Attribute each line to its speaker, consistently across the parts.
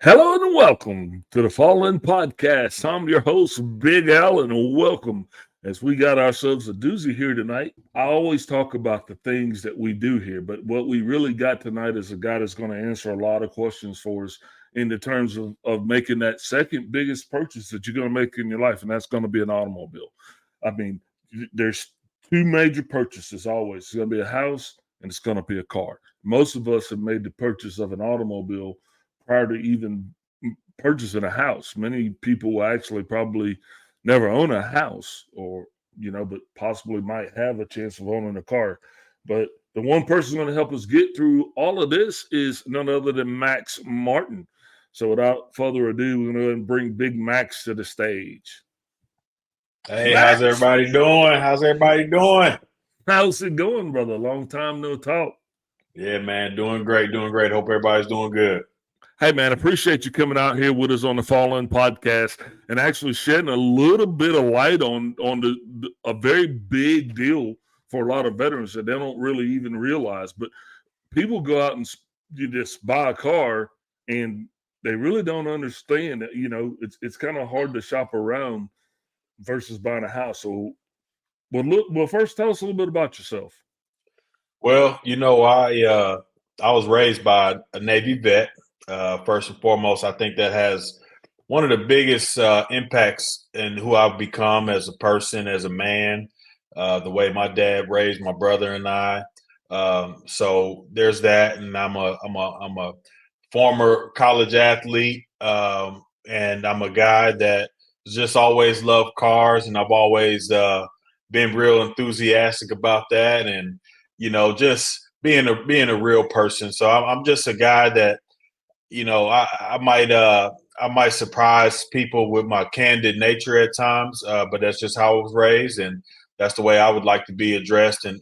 Speaker 1: Hello and welcome to the Fallen Podcast. I'm your host, Big Al, and welcome as we got ourselves a doozy here tonight. I always talk about the things that we do here, but what we really got tonight is a guy that's going to answer a lot of questions for us in the terms of making that second biggest purchase that you're going to make in your life, and that's going to be an automobile. I mean, there's two major purchases always. It's going to be a house and it's going to be a car. Most of us have made the purchase of an automobile prior to even purchasing a house. Many people will actually probably never own a house or, but possibly might have a chance of owning a car. But the one person going to help us get through all of this is none other than Max Martin. So without further ado, we're going to go ahead and bring Big Max to the stage.
Speaker 2: Hey, how's
Speaker 1: Max,
Speaker 2: everybody doing? How's everybody doing?
Speaker 1: how's it going, brother? Long time no talk.
Speaker 2: Yeah, man, doing great, doing great. Hope everybody's doing good.
Speaker 1: Hey, man, appreciate you coming out here with us on the Fallen Podcast and actually shedding a little bit of light on a very big deal for a lot of veterans that they don't really even realize. But people go out and you just buy a car and they really don't understand that, it's kind of hard to shop around versus buying a house. So, well, first tell us a little bit about yourself.
Speaker 2: Well, I was raised by a Navy vet. First and foremost, I think that has one of the biggest impacts in who I've become as a person, as a man. The way my dad raised my brother and I. So there's that, and I'm a former college athlete, and I'm a guy that just always loved cars, and I've always been real enthusiastic about that, and just being a real person. So I'm just a guy that I might surprise people with my candid nature at times, but that's just how I was raised, and that's the way I would like to be addressed and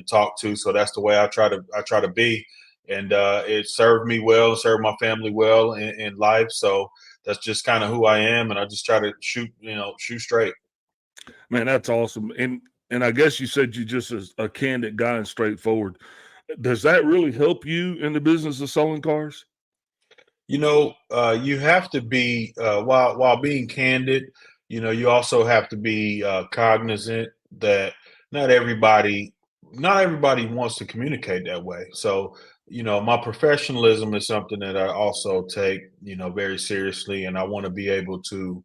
Speaker 2: talked to. So that's the way I try to be, and it served me well, served my family well in life. So that's just kind of who I am, and I just try to shoot straight.
Speaker 1: Man, that's awesome. And I guess you said you just as a candid guy and straightforward. Does that really help you in the business of selling cars?
Speaker 2: You have to be while being candid. You also have to be cognizant that not everybody not everybody wants to communicate that way. So, my professionalism is something that I also take very seriously, and I want to be able to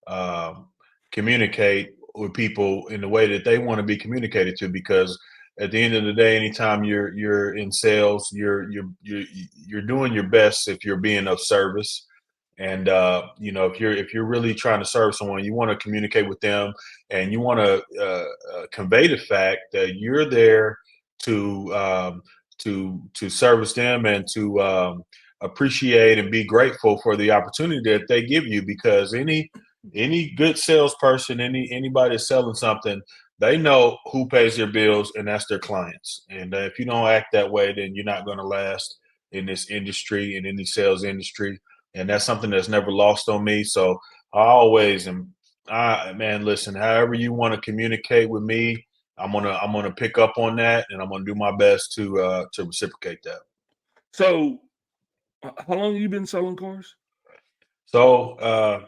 Speaker 2: um, communicate with people in the way that they want to be communicated to, because at the end of the day, anytime you're in sales, you're doing your best if you're being of service. And if you're really trying to serve someone, you want to communicate with them, and you want to convey the fact that you're there to to service them, and to appreciate and be grateful for the opportunity that they give you. Because any good salesperson, anybody that's selling something, they know who pays their bills, and that's their clients. And if you don't act that way, then you're not going to last in this industry and in the sales industry. And that's something that's never lost on me. So I always am. Man, listen. However you want to communicate with me, I'm gonna pick up on that, and I'm gonna do my best to reciprocate that.
Speaker 1: So, how long have you been selling cars?
Speaker 2: So, Al,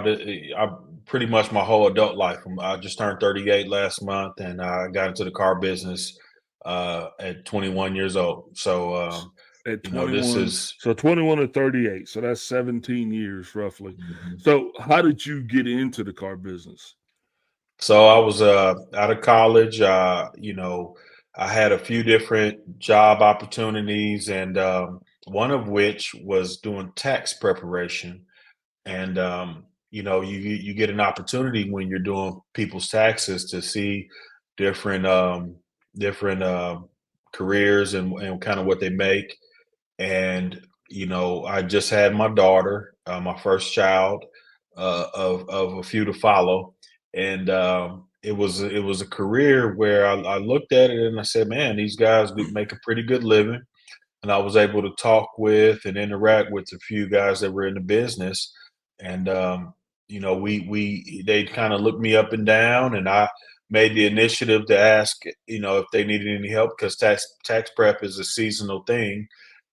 Speaker 2: I pretty much my whole adult life. I just turned 38 last month, and I got into the car business at 21 years old. So,
Speaker 1: At
Speaker 2: this
Speaker 1: 21.
Speaker 2: is.
Speaker 1: So 21 to 38. So that's 17 years roughly.
Speaker 2: Mhm.
Speaker 1: So, how did you get into the car business?
Speaker 2: So I was out of college. I had a few different job opportunities, and one of which was doing tax preparation. And you get an opportunity when you're doing people's taxes to see different different careers, and kind of what they make. And I just had my daughter, my first child, of a few to follow. And it was a career where I looked at it and I said, man, these guys make a pretty good living. And I was able to talk with and interact with a few guys that were in the business. And we they kind of looked me up and down, and I made the initiative to ask if they needed any help, because tax prep is a seasonal thing.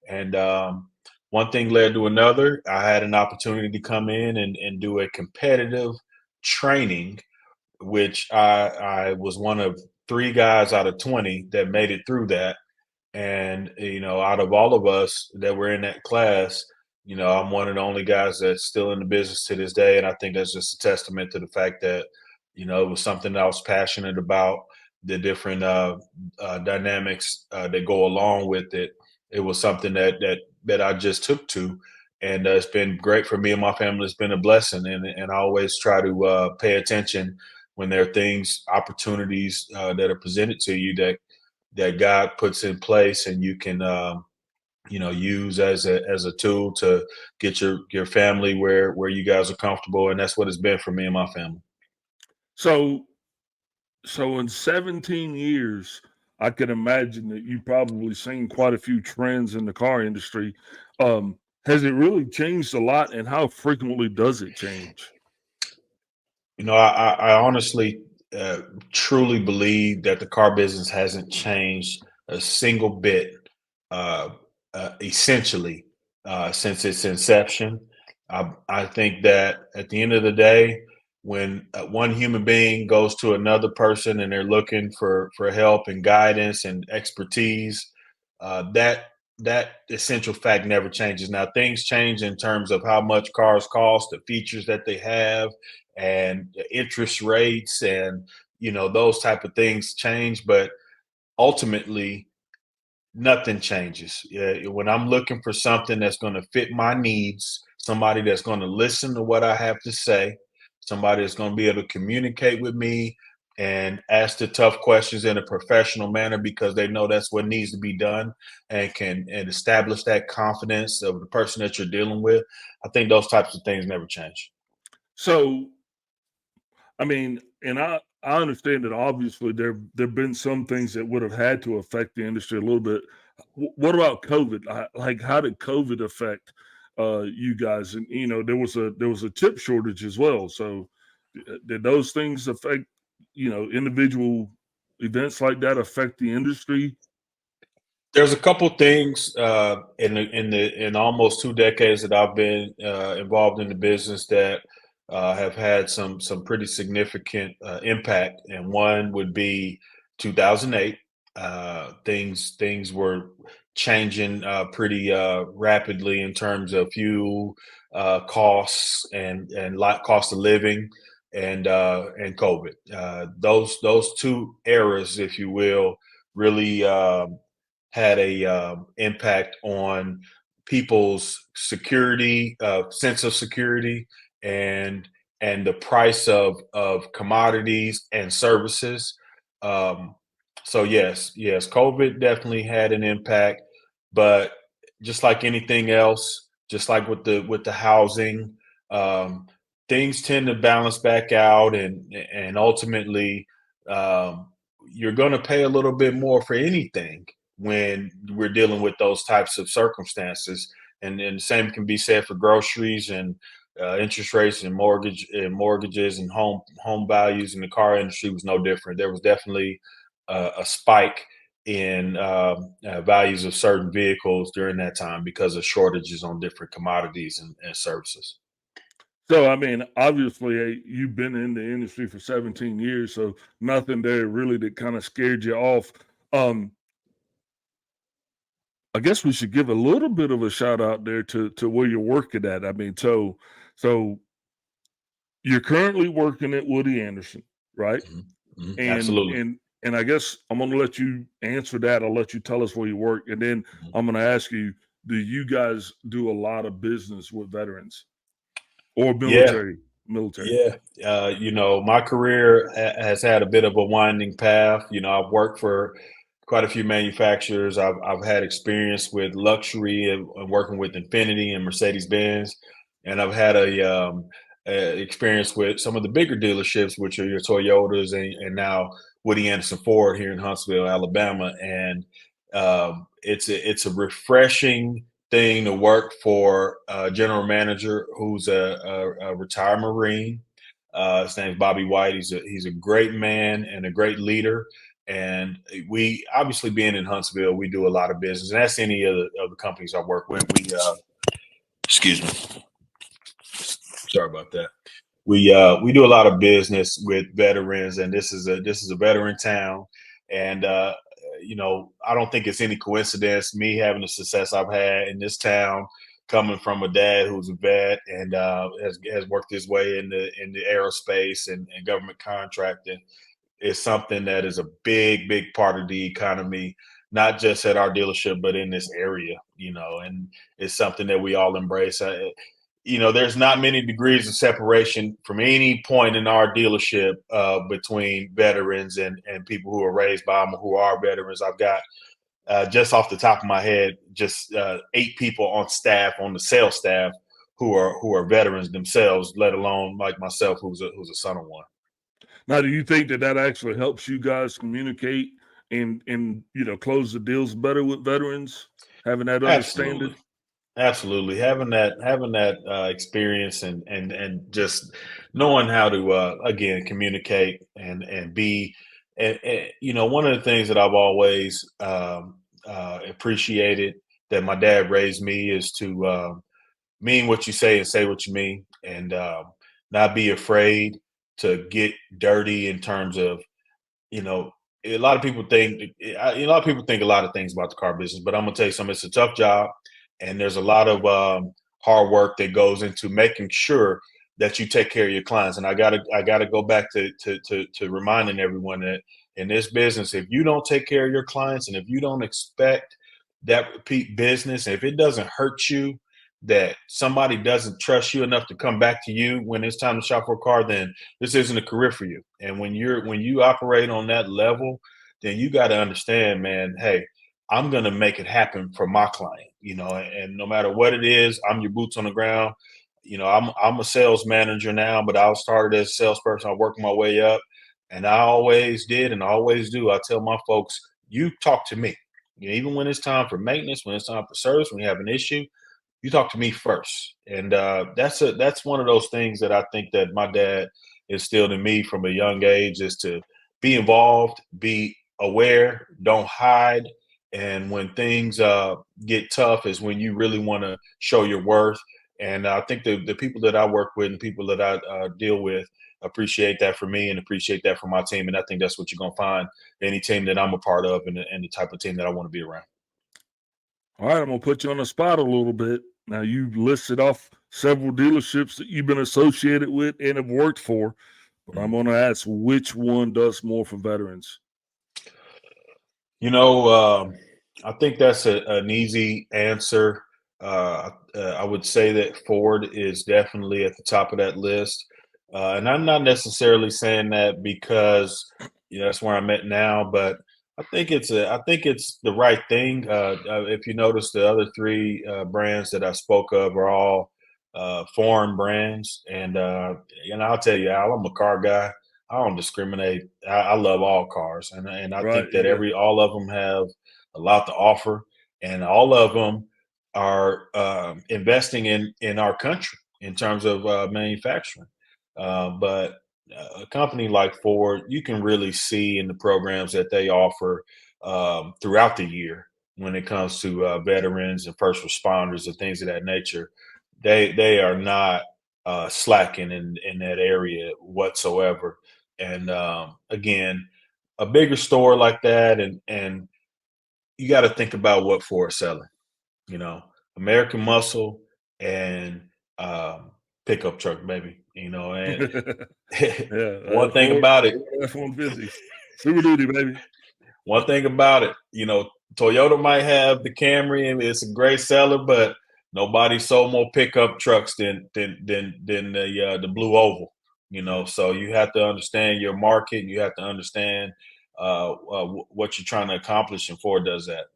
Speaker 2: And one thing led to another. I had an opportunity to come in and do a competitive training, which I was one of three guys out of 20 that made it through that. And, out of all of us that were in that class, I'm one of the only guys that's still in the business to this day. And I think that's just a testament to the fact that, it was something that I was passionate about, the different dynamics that go along with it. It was something that I just took to. And it's been great for me and my family. It's been a blessing. And I always try to pay attention when there are things, opportunities that are presented to you that God puts in place, and you can use as a tool to get your family where you guys are comfortable, and that's what it's been for me and my family.
Speaker 1: So so in 17 years, I can imagine that you probably seen quite a few trends in the car industry. Has it really changed a lot, and how frequently does it change?
Speaker 2: I honestly uh, truly believe that the car business hasn't changed a single bit, uh, essentially, since its inception. I think that at the end of the day, when one human being goes to another person and they're looking for help and guidance and expertise, that essential fact never changes. Now, things change in terms of how much cars cost, the features that they have, and the interest rates, and those type of things change. But ultimately, nothing changes. Yeah, when I'm looking for something that's going to fit my needs, somebody that's going to listen to what I have to say, somebody that's going to be able to communicate with me and ask the tough questions in a professional manner, because they know that's what needs to be done, and can and establish that confidence of the person that you're dealing with. I think those types of things never change.
Speaker 1: So, I mean, and I understand that obviously there've been some things that would have had to affect the industry a little bit. What about COVID? Like, how did COVID affect you guys? And there was a chip shortage as well. So, did those things affect individual events like that affect the industry?
Speaker 2: There's a couple things in almost 2 decades that I've been involved in the business that have had some pretty significant impact, and one would be 2008. Things were changing pretty rapidly in terms of fuel costs and lot cost of living, and COVID. Those two eras, if you will, really. Had a impact on people's security, sense of security, and the price of commodities and services. Um, so yes, COVID definitely had an impact, but just like anything else, just like with the housing, um, things tend to balance back out, and ultimately, um, you're going to pay a little bit more for anything when we're dealing with those types of circumstances. And the same can be said for groceries and interest rates and mortgages and home values. And the car industry was no different. There was definitely a spike in values of certain vehicles during that time because of shortages on different commodities and services.
Speaker 1: So, I mean, obviously, you've been in the industry for 17 years, so nothing there really that kind of scared you off. Um, I guess we should give a little bit of a shout out there to where you're working at. I mean, so you're currently working at Woody Anderson, right?
Speaker 2: Mhm, mhm,
Speaker 1: And
Speaker 2: absolutely.
Speaker 1: and and I guess I'm gonna let you answer that. I'll let you tell us where you work, and then
Speaker 2: Mhm.
Speaker 1: I'm gonna ask you, do you guys do a lot of business with veterans or
Speaker 2: Yeah,
Speaker 1: military?
Speaker 2: yeah. My career has had a bit of a winding path. I've worked for quite a few manufacturers. I've had experience with luxury and working with Infinity and Mercedes Benz, and I've had a experience with some of the bigger dealerships, which are your Toyotas, and now Woody Anderson Ford here in Huntsville, Alabama. And it's a refreshing thing to work for a general manager who's a retired Marine. His name's Bobby White. He's a great man and a great leader. And we obviously being in Huntsville, we do a lot of business, and that's any of the companies I work with. Excuse me. Sorry about that. We do a lot of business with veterans, and this is a veteran town, and I don't think it's any coincidence me having the success I've had in this town, coming from a dad who's a vet and has worked his way in the aerospace and government contracting is something that is a big part of the economy, not just at our dealership, but in this area, and it's something that we all embrace. There's not many degrees of separation from any point in our dealership between veterans and people who are raised by them who are veterans. I've got just off the top of my head, just 8 people on staff, on the sales staff, who are veterans themselves, let alone like myself, who's a son of one.
Speaker 1: Now, do you think that actually helps you guys communicate and close the deals better with veterans, having that
Speaker 2: Absolutely.
Speaker 1: understanding?
Speaker 2: Absolutely, having that experience and just knowing how to again communicate and be one of the things that I've always appreciated that my dad raised me is to mean what you say and say what you mean, and not be afraid to get dirty in terms of you know, a lot of people think a lot of people think a lot of things about the car business, but I'm gonna tell you something. It's a tough job, and there's a lot of hard work that goes into making sure that you take care of your clients. And I gotta go back to reminding everyone that in this business, if you don't take care of your clients, and if you don't expect that repeat business, and if it doesn't hurt you that somebody doesn't trust you enough to come back to you when it's time to shop for a car, then this isn't a career for you. And when you operate on that level, then you got to understand, man, hey, I'm going to make it happen for my client, and no matter what it is, I'm your boots on the ground. I'm a sales manager now, but I started as a salesperson. I worked my way up, and I always did and I always do. I tell my folks, you talk to me. Even when it's time for maintenance, when it's time for service, when you have an issue, you talk to me first. And that's one of those things that I think that my dad instilled in me from a young age, is to be involved, be aware, don't hide. And when things get tough is when you really want to show your worth. And I think the people that I work with and the people that I deal with appreciate that for me and appreciate that for my team. And I think that's what you're going to find any team that I'm a part of, and the type of team that I want to be around.
Speaker 1: All right, I'm gonna put you on the spot a little bit. Now, you've listed off several dealerships that you've been associated with and have worked for, but I'm
Speaker 2: Mhm.
Speaker 1: gonna ask which one does more for veterans.
Speaker 2: You know, I think that's an easy answer. I would say that Ford is definitely at the top of that list. And I'm not necessarily saying that because that's where I'm at now, but I think it's the right thing. If you notice, the other three brands that I spoke of are all foreign brands, and I'll tell you, Al, I'm a car guy. I don't discriminate. I love all cars, and I
Speaker 1: Right?
Speaker 2: think that
Speaker 1: Yeah.
Speaker 2: every all of them have a lot to offer, and all of them are investing in our country in terms of manufacturing. But a company like Ford, you can really see in the programs that they offer throughout the year when it comes to veterans and first responders and things of that nature. They are not slacking in that area whatsoever. And again, a bigger store like that, and you got to think about what Ford's selling. You know, American Muscle and um, pickup truck, baby. And
Speaker 1: Yeah,
Speaker 2: one thing
Speaker 1: Ford
Speaker 2: about it,
Speaker 1: F-150, Super Duty, baby.
Speaker 2: one thing about it, Toyota might have the Camry and it's a great seller, but nobody sold more pickup trucks than the blue oval.
Speaker 1: Yeah.
Speaker 2: So you have to understand your market. You have to understand what you're trying to accomplish, and Ford does that.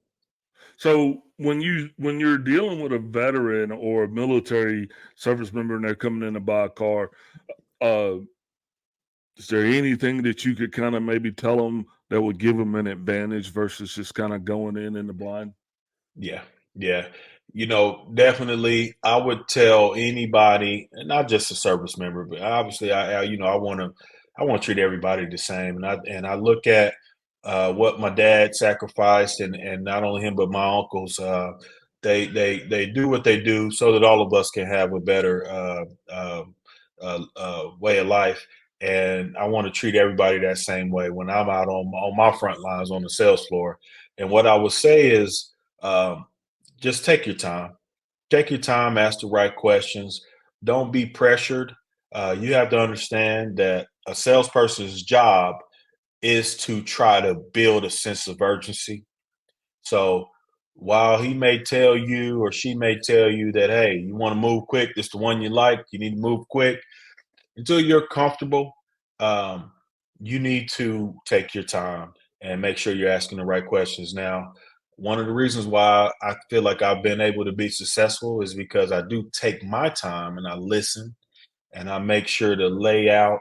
Speaker 1: So when you're dealing with a veteran or a military service member and they're coming in to buy a car, uh, is there anything that you could kind of maybe tell them that would give them an advantage versus just kind of going in the blind?
Speaker 2: Yeah, yeah. Definitely, I would tell anybody, and not just a service member, but obviously, I want to treat everybody the same, and I look at what my dad sacrificed, and not only him but my uncles. they do what they do so that all of us can have a better way of life. And I want to treat everybody that same way when I'm out on my front lines on the sales floor. And what I would say is, um, just take your time. Take your time, ask the right questions. Don't be pressured. You have to understand that a salesperson's job is to try to build a sense of urgency. So while he may tell you or she may tell you that, hey, you want to move quick, this is the one you like, you need to move quick, until you're comfortable, um, you need to take your time and make sure you're asking the right questions. Now, one of the reasons why I feel like I've been able to be successful is because I do take my time and I listen and I make sure to lay out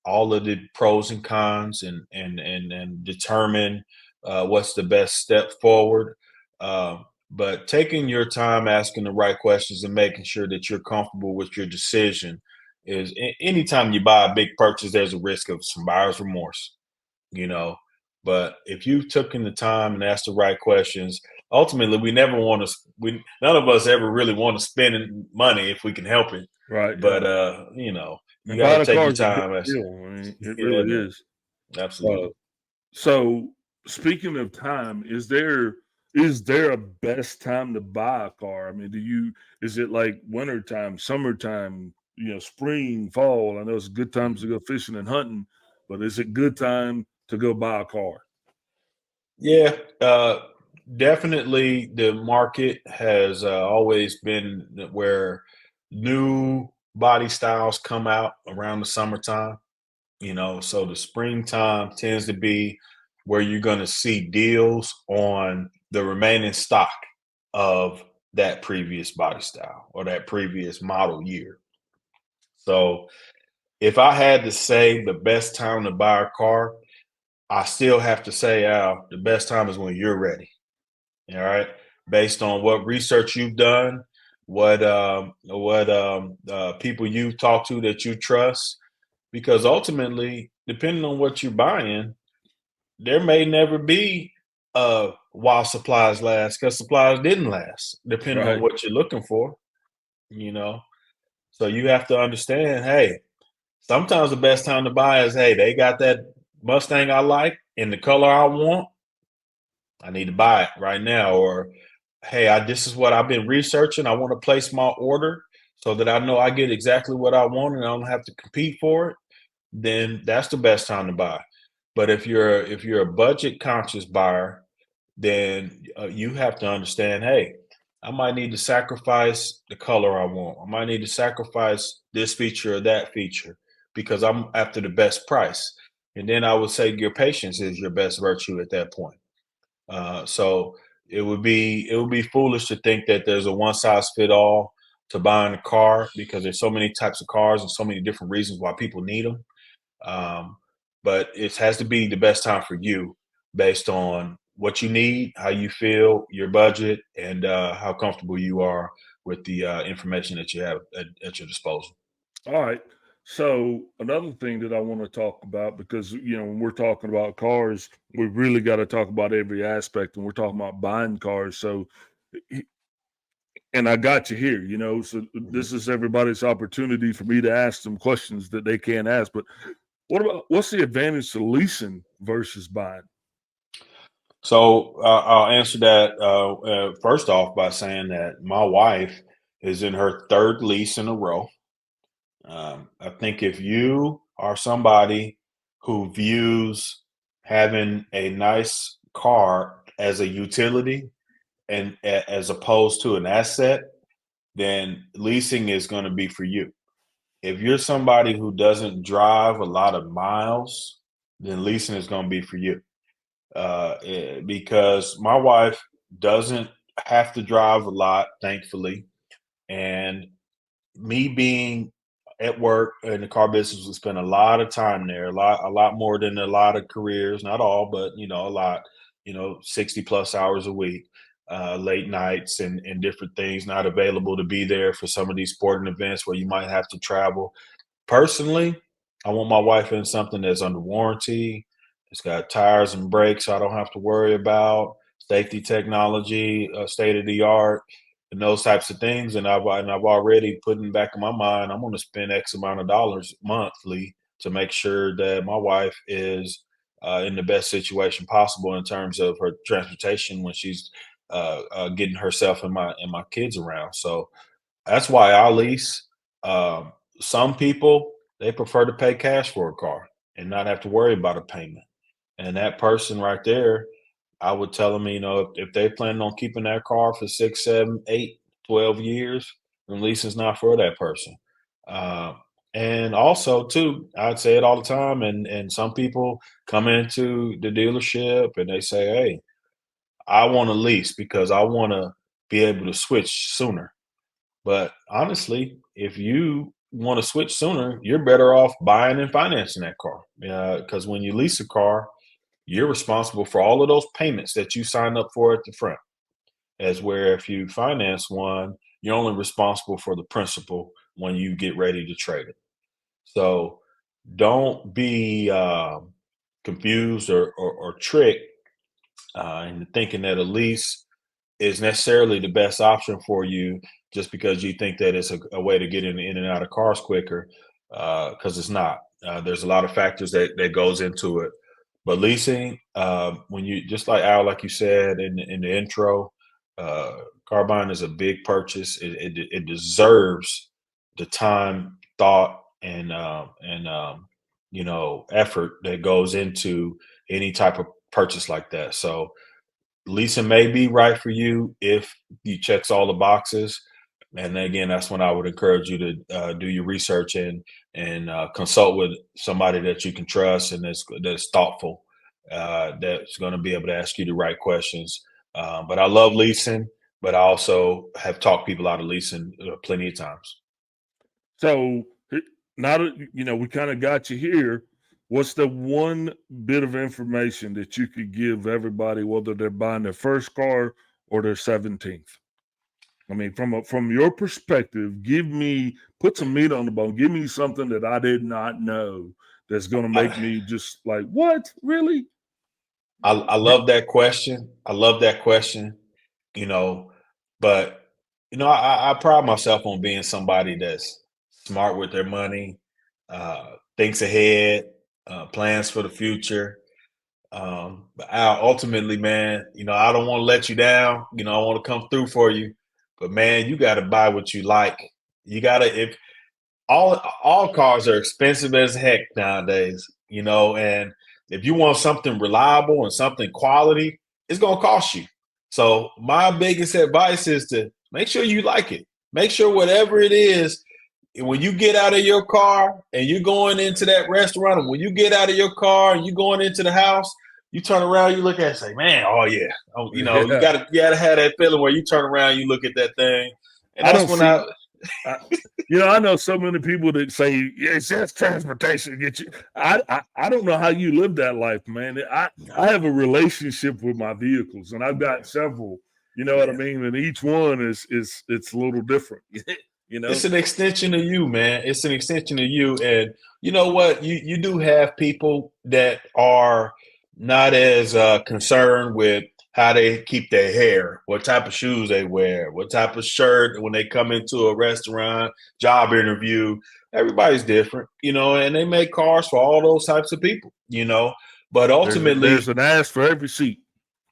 Speaker 2: all of the pros and cons and determine what's the best step forward. Uh, but taking your time, asking the right questions, and making sure that you're comfortable with your decision is anytime you buy a big purchase, there's a risk of some buyer's remorse, you know. But if you've taken the time and asked the right questions, ultimately, we never want to. We none of us ever really want to spend money if we can help it.
Speaker 1: Right. Yeah.
Speaker 2: But you
Speaker 1: And
Speaker 2: got to
Speaker 1: buying a
Speaker 2: take
Speaker 1: car
Speaker 2: your
Speaker 1: is a big
Speaker 2: time.
Speaker 1: deal. I mean, it
Speaker 2: Yeah,
Speaker 1: really
Speaker 2: man.
Speaker 1: is. Uh,
Speaker 2: Absolutely.
Speaker 1: so speaking of time, is there a best time to buy a car? I mean, is it like wintertime, summertime, spring, fall? I know it's good times to
Speaker 2: Mhm.
Speaker 1: go fishing and hunting, but is it good time to go buy a car?
Speaker 2: Yeah, definitely the market has always been where new body styles come out around the summertime. So the springtime tends to be where you're going to see deals on the remaining stock of that previous body style or that previous model year. So if I had to say the best time to buy a car, I still have to say, Al, the best time is when you're ready. All right, based on what research you've done, what people you've talked to that you trust, because ultimately, depending on what you're buying, there may never be while supplies last because supplies didn't last, depending on
Speaker 1: Right.
Speaker 2: what you're looking for. You know, so you have to understand, hey, sometimes the best time to buy is, hey, they got that Mustang I like in the color I want. I need to buy it right now. Or, hey, this is what I've been researching. I want to place my order so that I know I get exactly what I want and I don't have to compete for it. Then that's the best time to buy. But if you're a budget conscious buyer, then you have to understand, hey, I might need to sacrifice the color I want. I might need to sacrifice this feature or that feature because I'm after the best price. And then I would say your patience is your best virtue at that point. So it would be foolish to think that there's a one size fit all to buying a car because there's so many types of cars and so many different reasons why people need them. Um, but it has to be the best time for you based on what you need, how you feel, your budget, and how comfortable you are with the information that you have at your disposal.
Speaker 1: All right. So another thing that I want to talk about, because when we're talking about cars, we really got to talk about every aspect, and we're talking about buying cars. So, and I got you here, So
Speaker 2: Mhm.
Speaker 1: this is everybody's opportunity for me to ask some questions that they can't ask. But what's the advantage to leasing versus buying?
Speaker 2: So I'll answer that first off by saying that my wife is in her third lease in a row. I think if you are somebody who views having a nice car as a utility and as opposed to an asset, then leasing is going to be for you. If you're somebody who doesn't drive a lot of miles, then leasing is going to be for you. Because my wife doesn't have to drive a lot, thankfully, and me being at work in the car business, we spend a lot of time there, a lot more than a lot of careers, not all, but a lot, 60 plus hours a week, late nights and different things, not available to be there for some of these sporting events where you might have to travel. Personally, I want my wife in something that's under warranty. It's got tires and brakes I don't have to worry about, safety technology, state of the art. and those types of things. And I've already put in the back of my mind, I'm going to spend X amount of dollars monthly to make sure that my wife is in the best situation possible in terms of her transportation when she's getting herself and my kids around. So that's why I lease. Um, some people, they prefer to pay cash for a car and not have to worry about a payment. And that person right there, I would tell them, if they plan on keeping that car for 6, 7, 8, 12 years, then leasing's not for that person. Uh, and also, too, I'd say it all the time. And some people come into the dealership and they say, "Hey, I want to lease because I want to be able to switch sooner." But honestly, if you want to switch sooner, you're better off buying and financing that car. Because when you lease a car, you're responsible for all of those payments that you signed up for at the front. As where if you finance one, you're only responsible for the principal when you get ready to trade it. So don't be confused or tricked into thinking that a lease is necessarily the best option for you just because you think that it's a way to get in and out of cars quicker, because it's not. There's a lot of factors that goes into it. But leasing, when you just like Al, like you said in the intro, car buying is a big purchase. It deserves the time, thought, and effort that goes into any type of purchase like that. So leasing may be right for you if you checks all the boxes. And again, that's when I would encourage you to do your research and consult with somebody that you can trust and that's thoughtful, that's going to be able to ask you the right questions. But I love leasing, but I also have talked people out of leasing plenty of times.
Speaker 1: So now that we kind of got you here, what's the one bit of information that you could give everybody, whether they're buying their first car or their 17th? I mean, from your perspective, put some meat on the bone. Give me something that I did not know that's going to make
Speaker 2: I,
Speaker 1: me just like, what, really?
Speaker 2: I love that question. I love that question. you know, but I pride myself on being somebody that's smart with their money, thinks ahead, plans for the future. But ultimately, man, I don't want to let you down. I want to come through for you, but man, you got to buy what you like. You got to if all cars are expensive as heck nowadays, and if you want something reliable and something quality, it's gonna cost you. So my biggest advice is to make sure you like it. Make sure whatever it is, when you get out of your car and you're going into that restaurant, and when you get out of your car and you're going into the house, you turn around, you look at it and say, "Man, oh yeah." You
Speaker 1: Yeah.
Speaker 2: gotta have that feeling where you turn around, you look at that thing. And
Speaker 1: I
Speaker 2: that's
Speaker 1: don't
Speaker 2: when
Speaker 1: see I, I know so many people that say, yeah, it's just transportation. Get you. I don't know how you live that life, man. I have a relationship with my vehicles, and I've got several. You know what I
Speaker 2: yeah.
Speaker 1: mean? And each one is it's a little different. you
Speaker 2: It's
Speaker 1: know.
Speaker 2: an extension of you, man. It's an extension of you. And you know what? You do have people that are not as concerned with how they keep their hair, what type of shoes they wear, what type of shirt when they come into a restaurant, job interview. Everybody's different, and they make cars for all those types of people. But
Speaker 1: There's
Speaker 2: ultimately,
Speaker 1: an ass for every seat.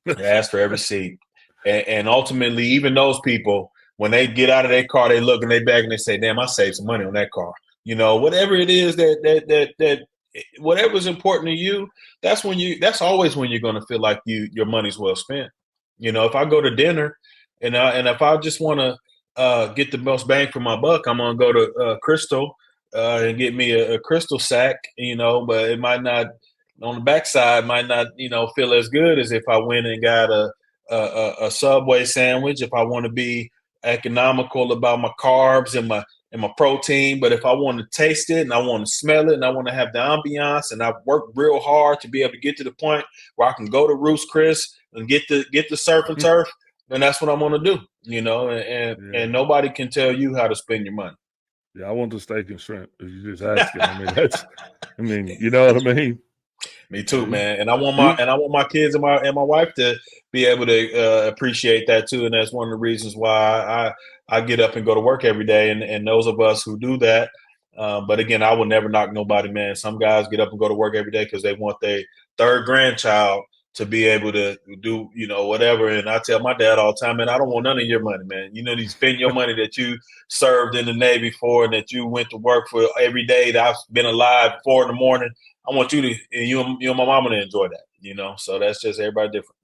Speaker 2: they ask for every seat. And ultimately, even those people, when they get out of their car, they look in their bag and they say, "Damn, I saved some money on that car." Whatever it is that whatever's important to you, that's always when you're gonna feel like your money's well spent. If I go to dinner and if I just wanna get the most bang for my buck, I'm gonna go to Crystal and get me a crystal sack, but it might not on the backside might not feel as good as if I went and got a Subway sandwich. If I want to be economical about my carbs and my protein, but if I want to taste it and I want to smell it and I want to have the ambiance and I've worked real hard to be able to get to the point where I can go to Roost Chris and get the surf and turf, then that's what I'm going to do. And
Speaker 1: Yeah.
Speaker 2: nobody can tell you how to spend your money.
Speaker 1: Yeah, I want the steak and shrimp. If you're just asking, I mean, you know what I mean?
Speaker 2: Me too,
Speaker 1: You,
Speaker 2: man. And
Speaker 1: you,
Speaker 2: I want my kids and my wife to be able to appreciate that too. And that's one of the reasons why I get up and go to work every day. And those of us who do that, but again, I will never knock nobody, man. Some guys get up and go to work every day because they want their third grandchild to be able to do, whatever. And I tell my dad all the time, man, I don't want none of your money, man. You spend your money that you served in the Navy for and that you went to work for every day that I've been alive 4 in the morning. I want you to you and my mama to enjoy that. So that's just everybody different.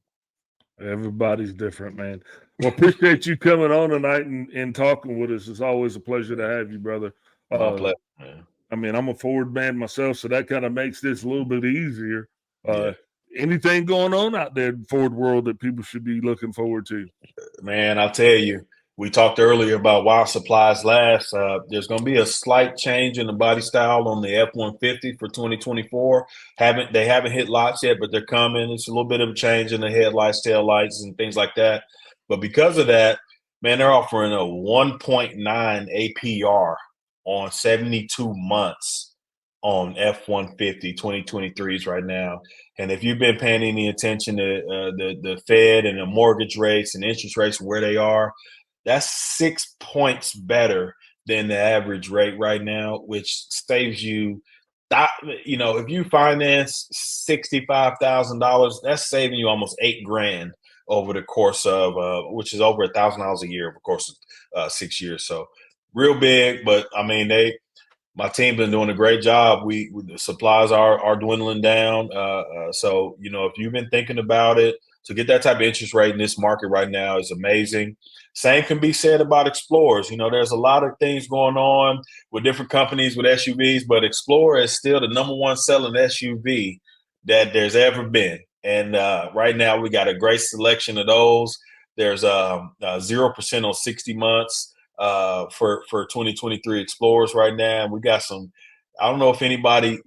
Speaker 1: Everybody's different, man. Well, appreciate you coming on tonight and talking with us. It's always a pleasure to have you, brother.
Speaker 2: My
Speaker 1: Uh,
Speaker 2: pleasure, man.
Speaker 1: I mean, I'm a Ford man myself, so that kind of makes this a little bit easier.
Speaker 2: Yeah.
Speaker 1: Anything going on out there in Ford world that people should be looking forward to?
Speaker 2: Man, I'll tell you, we talked earlier about while supplies last. There's going to be a slight change in the body style on the F-150 for 2024. They haven't hit lots yet, but they're coming. It's a little bit of a change in the headlights, tail lights, and things like that. But because of that, man, they're offering a 1.9 APR on 72 months on F-150 2023s right now. And if you've been paying any attention to the Fed and the mortgage rates and interest rates where they are, that's 6 points better than the average rate right now, which saves you. If you finance $65,000, that's saving you almost $8,000 over the course of, which is over $1,000 a year, of course, 6 years. So real big, but I mean my team been doing a great job. The supplies are dwindling down. So if you've been thinking about it, to get that type of interest rate in this market right now is amazing. Same can be said about Explorers. There's a lot of things going on with different companies with SUVs, but Explorer is still the number one selling SUV that there's ever been. And right now we got a great selection of those. There's 0% on 60 months for 2023 Explorers right now. And we got some. I don't know if anybody,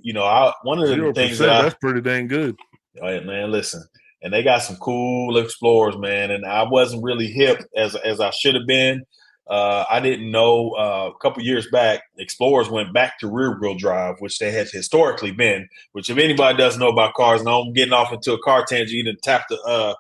Speaker 2: one of the things
Speaker 1: 0%. That's pretty dang good.
Speaker 2: Man, listen, and they got some cool Explorers, man. And I wasn't really hip as I should have been. I didn't know a couple years back, Explorers went back to rear wheel drive, which they had historically been. Which, if anybody doesn't know about cars, and I'm getting off into a car tangent, you didn't tap a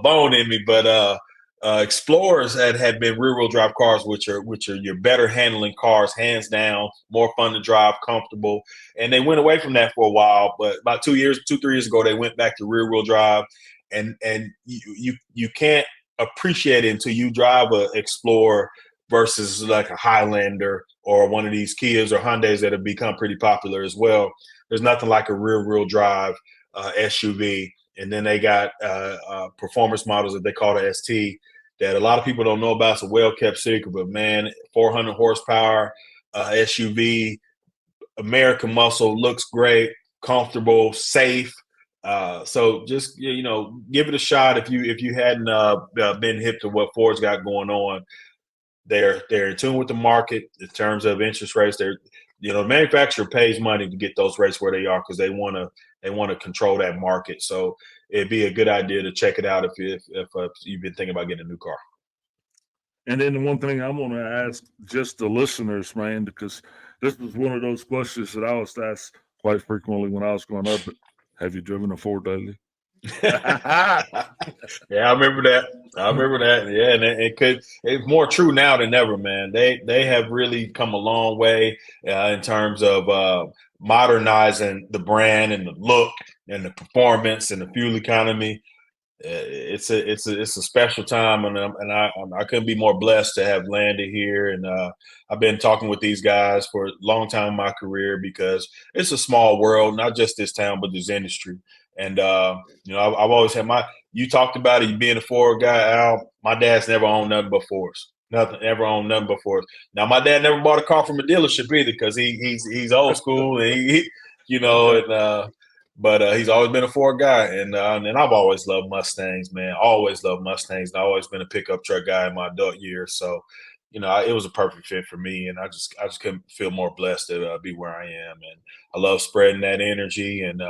Speaker 2: bone in me, but Explorers had been rear wheel drive cars, which are your better handling cars, hands down, more fun to drive, comfortable. And they went away from that for a while, but about 3 years ago, they went back to rear wheel drive, and you can't appreciate it until you drive a Explorer versus like a Highlander or one of these Kias or Hyundais that have become pretty popular as well. There's nothing like a rear wheel drive SUV. And then they got performance models that they call the ST that a lot of people don't know about. It's a well-kept secret, but man, 400 horsepower SUV, American muscle, looks great, comfortable, safe. So just give it a shot if you hadn't been hip to what Ford's got going on. They're in tune with the market in terms of interest rates. The manufacturer pays money to get those rates where they are because they want to control that market. So it'd be a good idea to check it out if you've been thinking about getting a new car.
Speaker 1: And then the one thing I want to ask just the listeners, man, because this was one of those questions that I was asked quite frequently when I was growing up. Have you driven a Ford lately?
Speaker 2: Yeah, I remember that. Yeah, and it's more true now than ever, man. They have really come a long way in terms of modernizing the brand and the look and the performance and the fuel economy. It's a special time, and I couldn't be more blessed to have landed here. And I've been talking with these guys for a long time in my career because it's a small world, not just this town, but this industry. And I've always had you talked about it, you being a Ford guy, Al. My dad's never owned nothing but Fords. Nothing ever owned nothing but Fords. Now my dad never bought a car from a dealership either because he's old school and but he's always been a Ford guy, and I've always loved Mustangs, man. Always loved Mustangs. And I've always been a pickup truck guy in my adult years. So, it was a perfect fit for me, and I just couldn't feel more blessed to be where I am. And I love spreading that energy and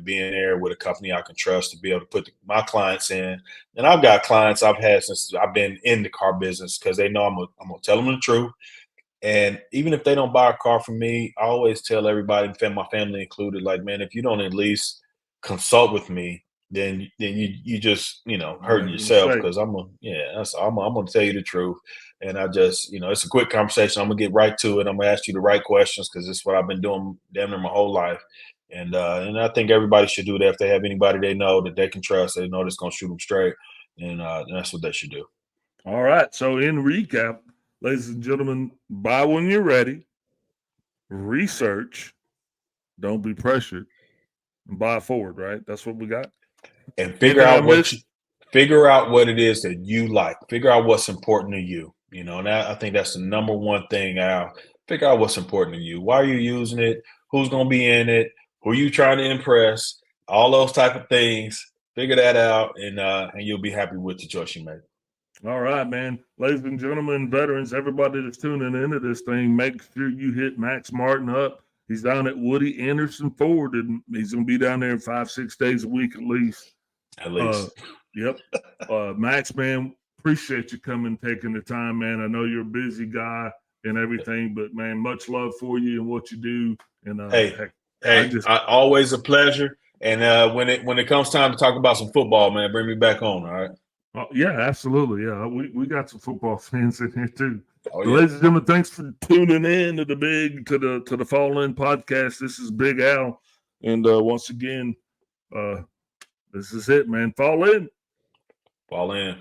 Speaker 2: being there with a company I can trust to be able to put my clients in. And I've got clients I've had since I've been in the car business because they know I'm gonna tell them the truth. And even if they don't buy a car from me, I always tell everybody, my family included, like, man, if you don't at least consult with me, then you just hurting
Speaker 1: Make a
Speaker 2: yourself,
Speaker 1: mistake.
Speaker 2: because I'm gonna tell you the truth. And I just, it's a quick conversation. I'm gonna get right to it. I'm gonna ask you the right questions, because it's what I've been doing damn near my whole life. And I think everybody should do that. If they have anybody they know that they can trust, they know that's gonna shoot them straight, and that's what they should do.
Speaker 1: All right. So in recap, ladies and gentlemen, buy when you're ready, research, don't be pressured, and buy forward, right? That's what we got.
Speaker 2: And
Speaker 1: Anything I missed?
Speaker 2: figure out what it is that you like. Figure out what's important to you. And I think that's the number one thing, Al. Figure out what's important to you. Why are you using it? Who's gonna be in it? Who are you trying to impress? All those type of things. Figure that out, and you'll be happy with the choice you make.
Speaker 1: All right, man. Ladies and gentlemen, veterans, everybody that's tuning into this thing, make sure you hit Max Martin up. He's down at Woody Anderson Ford, and he's going to be down there 5-6 days a week at least.
Speaker 2: At least.
Speaker 1: Yep. Max, man, appreciate you coming, taking the time, man. I know you're a busy guy and everything, but, man, much love for you and what you do. And
Speaker 2: always a pleasure. And when it comes time to talk about some football, man, bring me back on. All right.
Speaker 1: Yeah, absolutely. Yeah, we got some football fans in here too.
Speaker 2: Oh,
Speaker 1: yeah. Ladies and gentlemen, thanks for tuning in to the Fall In podcast. This is Big Al, and once again, this is it, man. Fall in.
Speaker 2: Fall in.